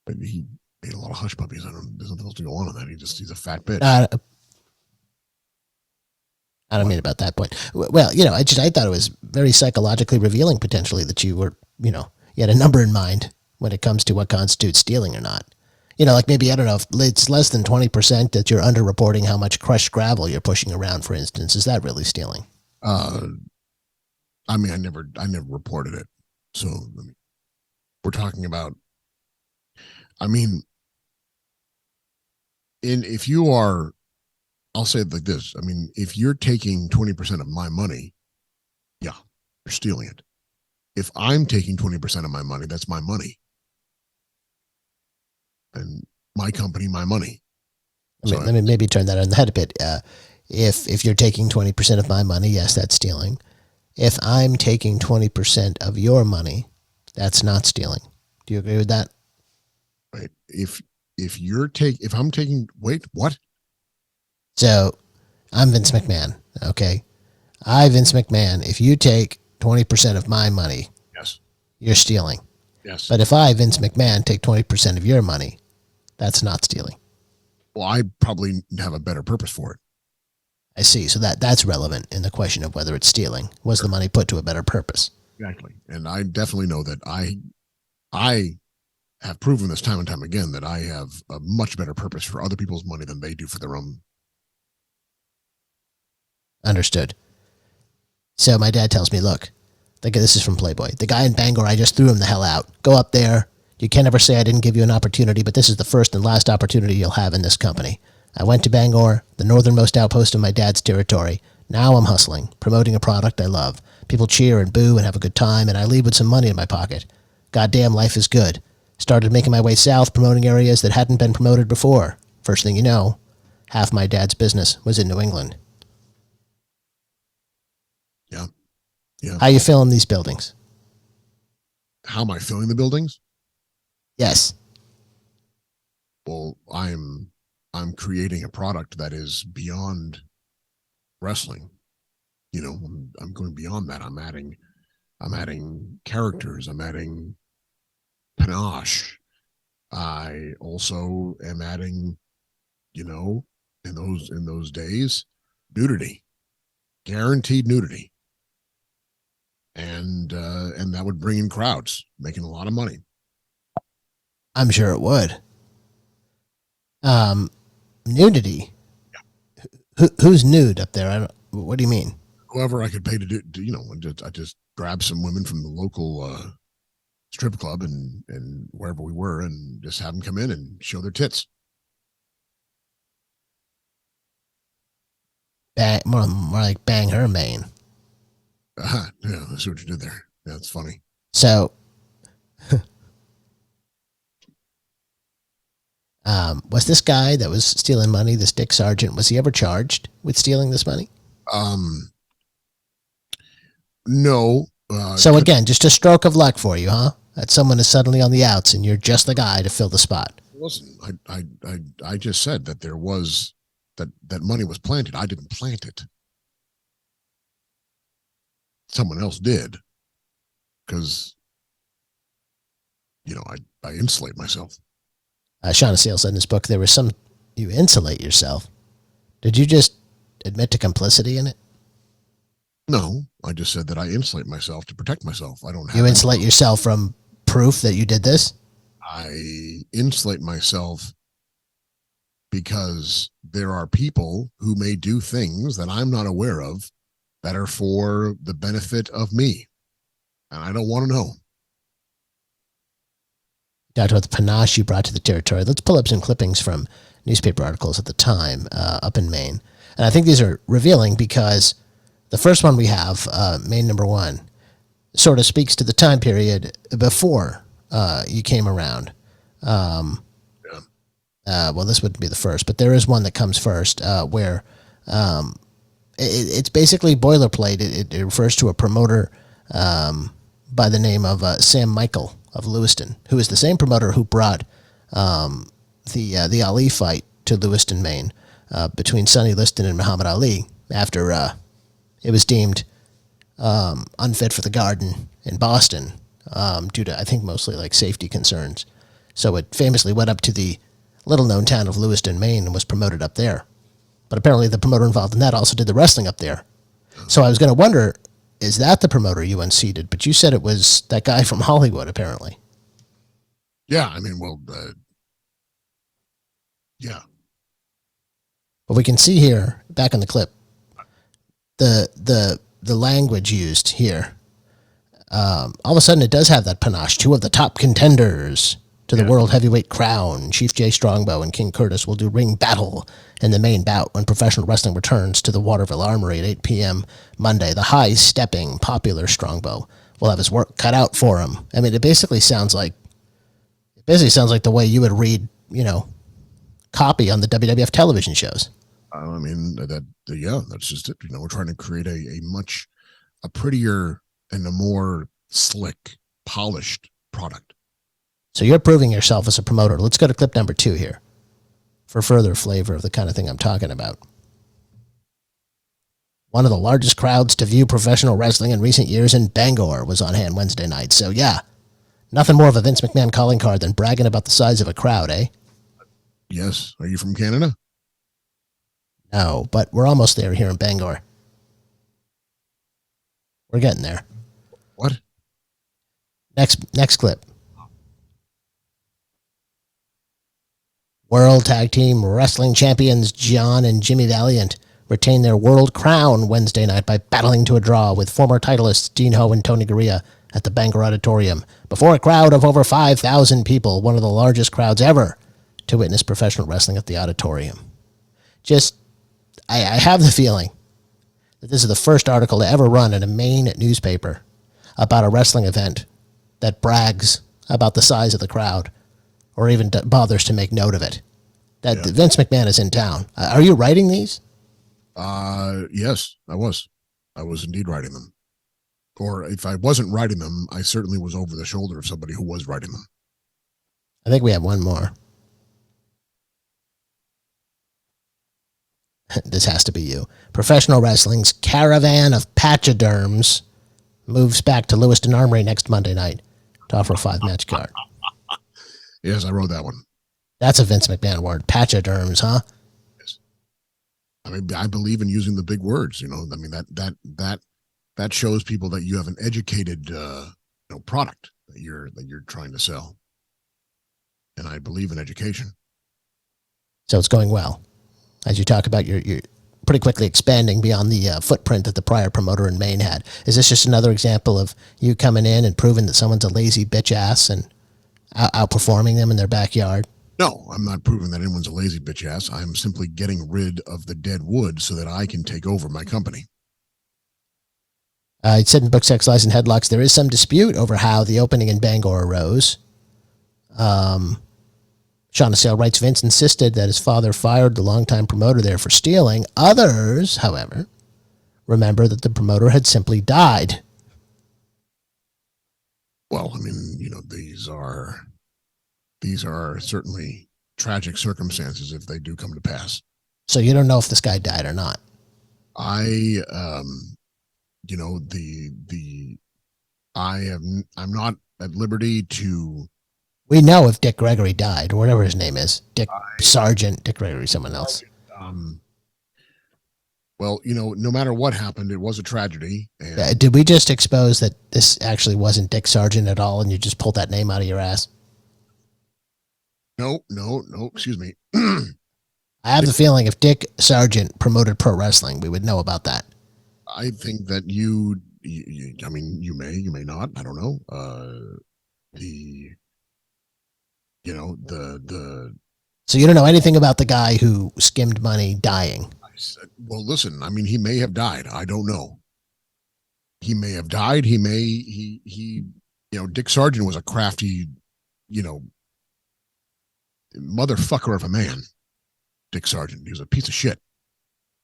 But he made a lot of hush puppies. There's nothing else to go on that. He's a fat bitch. I don't mean about that point. Well, I thought it was very psychologically revealing potentially that you were, you had a number in mind when it comes to what constitutes stealing or not. Like maybe, I don't know, if it's less than 20% that you're underreporting how much crushed gravel you're pushing around, for instance. Is that really stealing? I never reported it. So we're talking about, if you are, I'll say it like this. If you're taking 20% of my money, yeah, you're stealing it. If I'm taking 20% of my money, that's my money. And my company, my money. Let me maybe turn that on the head a bit. If you're taking 20% of my money, yes, that's stealing. If I'm taking 20% of your money, that's not stealing. Do you agree with that? Right. If I'm taking, wait, what? So I'm Vince McMahon. Okay. Vince McMahon, if you take 20% of my money, yes, you're stealing. Yes. But if Vince McMahon, take 20% of your money, that's not stealing. Well, I probably have a better purpose for it. I see. So that's relevant in the question of whether it's stealing. Was the money put to a better purpose? Exactly. And I definitely know that I have proven this time and time again that I have a much better purpose for other people's money than they do for their own. Understood. So my dad tells me, look, this is from Playboy. The guy in Bangor, I just threw him the hell out. Go up there. You can't ever say I didn't give you an opportunity, but this is the first and last opportunity you'll have in this company. I went to Bangor, the northernmost outpost of my dad's territory. Now I'm hustling, promoting a product I love. People cheer and boo and have a good time, and I leave with some money in my pocket. Goddamn, life is good. Started making my way south, promoting areas that hadn't been promoted before. First thing you know, half my dad's business was in New England. Yeah. Yeah. How you filling these buildings? How am I filling the buildings? Yes. Well, I'm creating a product that is beyond wrestling. I'm going beyond that. I'm adding characters. I'm adding panache. I also am adding, in those days, nudity, guaranteed nudity. And that would bring in crowds, making a lot of money. I'm sure it would. Nudity. Yeah. Who's nude up there? What do you mean? Whoever I could pay to do, I just grab some women from the local strip club and wherever we were, and just have them come in and show their tits. More like bang her mane. Yeah, I see what you did there. Yeah, it's funny. So, was this guy that was stealing money, this Dick Sargent, was he ever charged with stealing this money? No. So again, just a stroke of luck for you, huh? That someone is suddenly on the outs and you're just the guy to fill the spot. Listen, I just said that there was that money was planted. I didn't plant it. Someone else did, because I insulate myself. Shauna Sale said in his book you insulate yourself. Did you just admit to complicity in it? No, I just said that I insulate myself to protect myself. I don't have. You insulate yourself from proof that you did this? I insulate myself because there are people who may do things that I'm not aware of that are for the benefit of me. And I don't want to know. Talked about the panache you brought to the territory. Let's pull up some clippings from newspaper articles at the time up in Maine. And I think these are revealing because the first one we have, Maine number 1, sort of speaks to the time period before you came around. Well, this wouldn't be the first, but there is one that comes first where it's basically boilerplate. It refers to a promoter by the name of Sam Michael of Lewiston, who is the same promoter who brought the Ali fight to Lewiston, Maine, between Sonny Liston and Muhammad Ali after it was deemed unfit for the Garden in Boston due to, I think, mostly like safety concerns. So it famously went up to the little-known town of Lewiston, Maine, and was promoted up there. But apparently the promoter involved in that also did the wrestling up there. So I was going to wonder, is that the promoter you unseated? But you said it was that guy from Hollywood, apparently. Yeah, I mean, well, yeah. But we can see here, back in the clip, the language used here. All of a sudden, it does have that panache. 2 of the top contenders to the World Heavyweight Crown, Chief Jay Strongbow and King Curtis, will do ring battle in the main bout when professional wrestling returns to the Waterville Armory at 8 p.m. Monday. The high-stepping, popular Strongbow will have his work cut out for him. I mean, it basically sounds like the way you would read, copy on the WWF television shows. I mean, that's just it. We're trying to create a prettier and a more slick, polished product. So you're proving yourself as a promoter. Let's go to clip number 2 here for further flavor of the kind of thing I'm talking about. One of the largest crowds to view professional wrestling in recent years in Bangor was on hand Wednesday night. So yeah, nothing more of a Vince McMahon calling card than bragging about the size of a crowd, eh? Yes. Are you from Canada? No, but we're almost there here in Bangor. We're getting there. What? Next clip. World Tag Team Wrestling Champions John and Jimmy Valiant retained their world crown Wednesday night by battling to a draw with former titleists Dean Ho and Tony Garea at the Bangor Auditorium before a crowd of over 5,000 people, one of the largest crowds ever to witness professional wrestling at the Auditorium. I have the feeling that this is the first article to ever run in a Maine newspaper about a wrestling event that brags about the size of the crowd or even bothers to make note of it. That Vince McMahon is in town. Are you writing these? Yes, I was. I was indeed writing them. Or if I wasn't writing them, I certainly was over the shoulder of somebody who was writing them. I think we have one more. This has to be you. Professional Wrestling's caravan of pachyderms moves back to Lewiston Armory next Monday night to offer a 5-match card. Yes, I wrote that one. That's a Vince McMahon word. Pachyderms, huh? Yes. I mean, I believe in using the big words. I mean, that shows people that you have an educated, product that you're trying to sell. And I believe in education. So it's going well. As you talk about, you're pretty quickly expanding beyond the footprint that the prior promoter in Maine had. Is this just another example of you coming in and proving that someone's a lazy bitch ass and outperforming them in their backyard? No, I'm not proving that anyone's a lazy bitch ass. I'm simply getting rid of the dead wood so that I can take over my company. It said in book Sex, Lies, and Headlocks, there is some dispute over how the opening in Bangor arose. Sean Assail writes, Vince insisted that his father fired the longtime promoter there for stealing. Others, however, remember that the promoter had simply died. Well, I mean, these are certainly tragic circumstances if they do come to pass. So you don't know if this guy died or not. I'm not at liberty to. We know if Dick Gregory died, or whatever his name is. Dick Gregory, someone else. Well, no matter what happened, it was a tragedy. And did we just expose that this actually wasn't Dick Sargent at all, and you just pulled that name out of your ass? No, excuse me. I have the feeling if Dick Sargent promoted pro wrestling, we would know about that. I think that you may not. I don't know. So you don't know anything about the guy who skimmed money dying? Well, listen, he may have died. I don't know. He may have died. Dick Sargent was a crafty, motherfucker of a man. Dick Sargent. He was a piece of shit.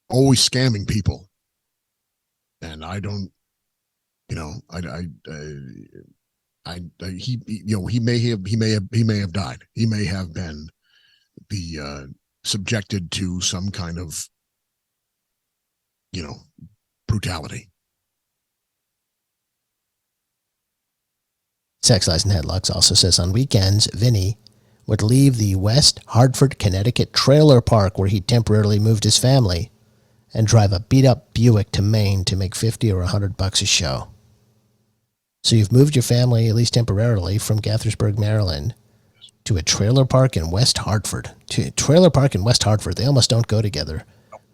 Always scamming people. And I don't, he may have died. He may have been subjected to some kind of, brutality. Sex, Lies, and Headlocks also says on weekends, Vinny would leave the West Hartford, Connecticut trailer park where he temporarily moved his family and drive a beat-up Buick to Maine to make $50 or $100 a show. So you've moved your family, at least temporarily, from Gaithersburg, Maryland, to a trailer park in West Hartford. Trailer park in West Hartford, they almost don't go together.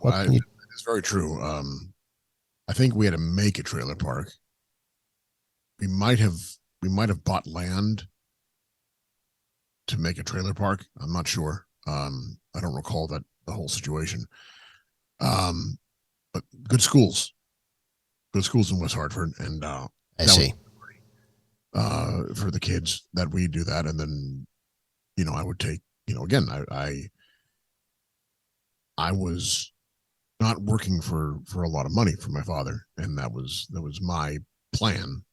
It's very true. I think we had to make a trailer park. We might have bought land to make a trailer park. I'm not sure. I don't recall the whole situation. But good schools in West Hartford, and I see. For the kids that we do that, and then I would take again. I was not working for a lot of money for my father, and that was my plan,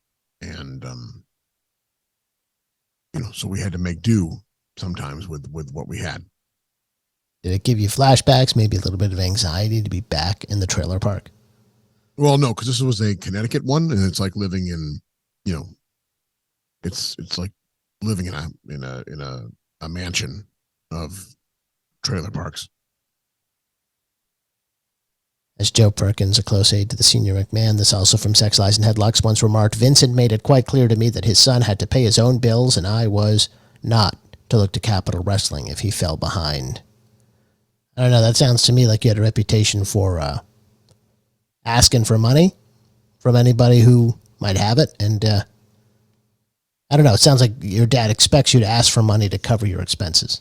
and so we had to make do sometimes with what we had. Did it give you flashbacks, maybe a little bit of anxiety to be back in the trailer park? Well, no, because this was a Connecticut one, and it's like living in, it's like living in a mansion of trailer parks. As Joe Perkins, a close aide to the senior McMahon, this also from Sex, Lies, and Headlocks, once remarked, Vincent made it quite clear to me that his son had to pay his own bills, and I was not to look to Capital Wrestling if he fell behind. I don't know, that sounds to me like you had a reputation for asking for money from anybody who might have it, and I don't know, it sounds like your dad expects you to ask for money to cover your expenses.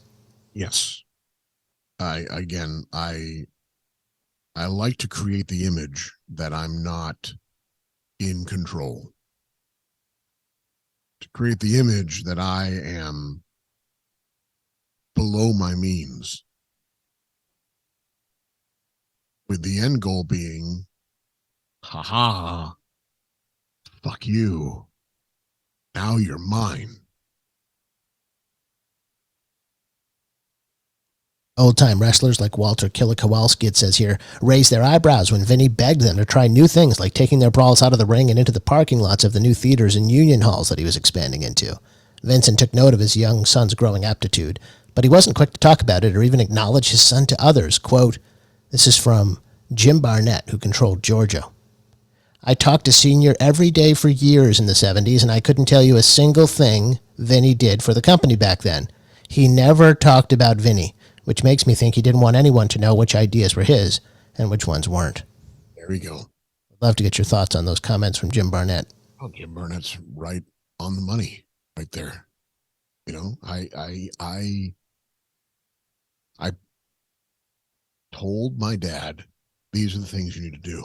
Yes. I like to create the image that I'm not in control. To create the image that I am below my means. With the end goal being, fuck you. Now you're mine. Old-time wrestlers like Walter Killer Kowalski, it says here, raised their eyebrows when Vinny begged them to try new things like taking their brawls out of the ring and into the parking lots of the new theaters and union halls that he was expanding into. Vincent took note of his young son's growing aptitude, but he wasn't quick to talk about it or even acknowledge his son to others. Quote, this is from Jim Barnett, who controlled Georgia. I talked to Senior every day for years in the 70s, and I couldn't tell you a single thing Vinny did for the company back then. He never talked about Vinny, which makes me think he didn't want anyone to know which ideas were his and which ones weren't. There we go. I'd love to get your thoughts on those comments from Jim Barnett. Oh, Jim Barnett's right on the money right there. I told my dad, these are the things you need to do.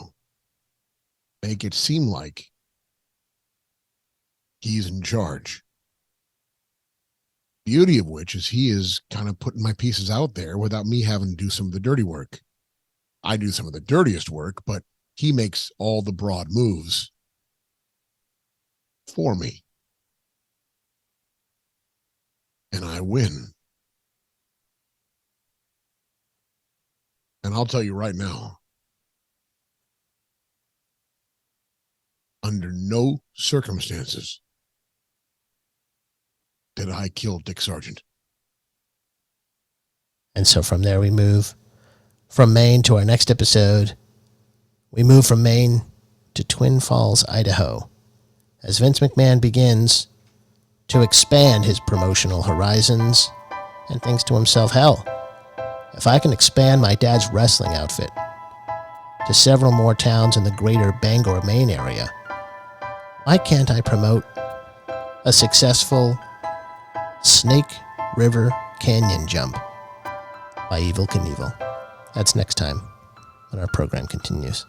Make it seem like he's in charge. Beauty of which is he is kind of putting my pieces out there without me having to do some of the dirty work. I do some of the dirtiest work, but he makes all the broad moves for me. And I win. And I'll tell you right now, under no circumstances did I kill Dick Sargent. And so from there we move from Maine to our next episode. We move from Maine to Twin Falls, Idaho, as Vince McMahon begins to expand his promotional horizons and thinks to himself, hell, if I can expand my dad's wrestling outfit to several more towns in the greater Bangor, Maine area, why can't I promote a successful Snake River Canyon jump by Evel Knievel? That's next time when our program continues.